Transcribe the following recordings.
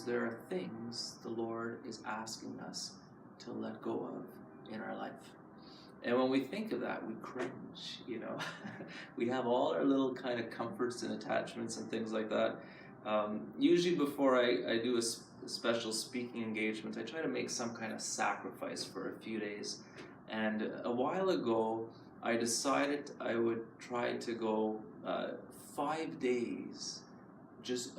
there are things the Lord is asking us to let go of in our life. And when we think of that, we cringe, you know. We have all our little kind of comforts and attachments and things like that. Usually before I do a special speaking engagement, I try to make some kind of sacrifice for a few days. And a while ago, I decided I would try to go 5 days just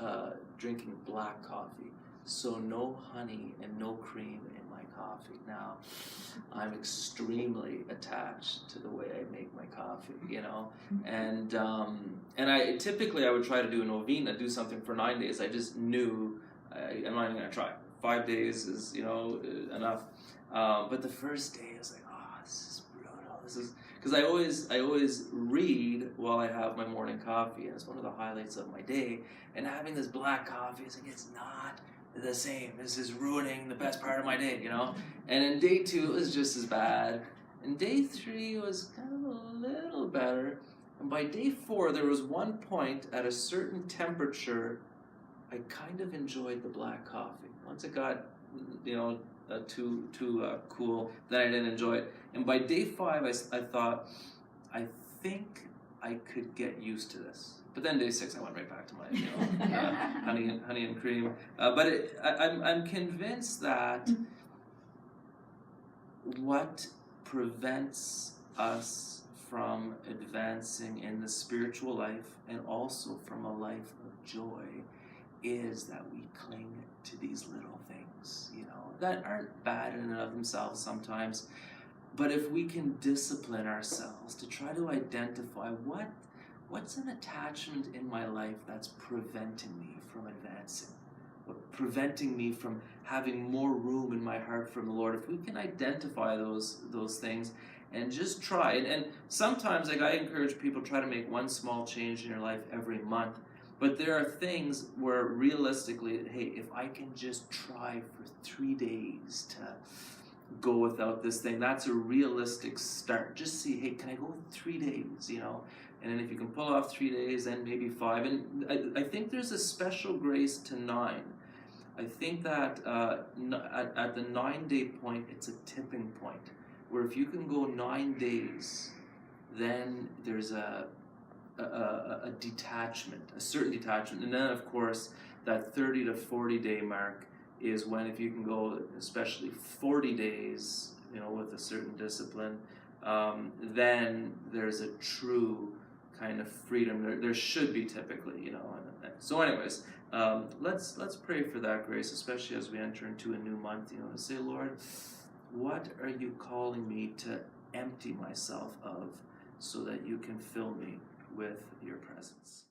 drinking black coffee. So no honey and no cream in my coffee. Now, I'm extremely attached to the way I make my coffee, you know. And I typically would try to do a novena, do something for 9 days. I just knew I'm not even gonna try. 5 days is, you know, enough. But the first day I was like, oh, this is brutal. This is because I always read while I have my morning coffee, and it's one of the highlights of my day. And having this black coffee is like, it's not the same. This is ruining the best part of my day, you know. And in day 2 it was just as bad. And day 3 was kind of a little better. And by day 4 there was one point at a certain temperature I kind of enjoyed the black coffee. Once it got, you know, too cool, then I didn't enjoy it. And by day 5, I thought, I think I could get used to this. But then day 6, I went right back to my, you know, honey and cream. But I'm convinced that what prevents us from advancing in the spiritual life and also from a life of joy is that we cling to these little things, you know, that aren't bad in and of themselves sometimes. But if we can discipline ourselves to try to identify what's an attachment in my life that's preventing me from advancing, preventing me from having more room in my heart from the Lord, if we can identify those things and just try. And sometimes, like, I encourage people, try to make one small change in your life every month. But there are things where realistically, hey, if I can just try for 3 days to go without this thing, that's a realistic start. Just see, hey, can I go 3 days, you know? And then if you can pull off 3 days, then maybe 5. And I think there's a special grace to 9. I think that at the 9-day point, it's a tipping point, where if you can go 9 days, then there's a detachment, a certain detachment. And then, of course, that 30 to 40 day mark is when, if you can go especially 40 days, you know, with a certain discipline, then there's a true kind of freedom. There should be, typically, you know. So anyways, let's pray for that grace, especially as we enter into a new month, you know, to say, Lord, what are you calling me to empty myself of so that you can fill me with your presence?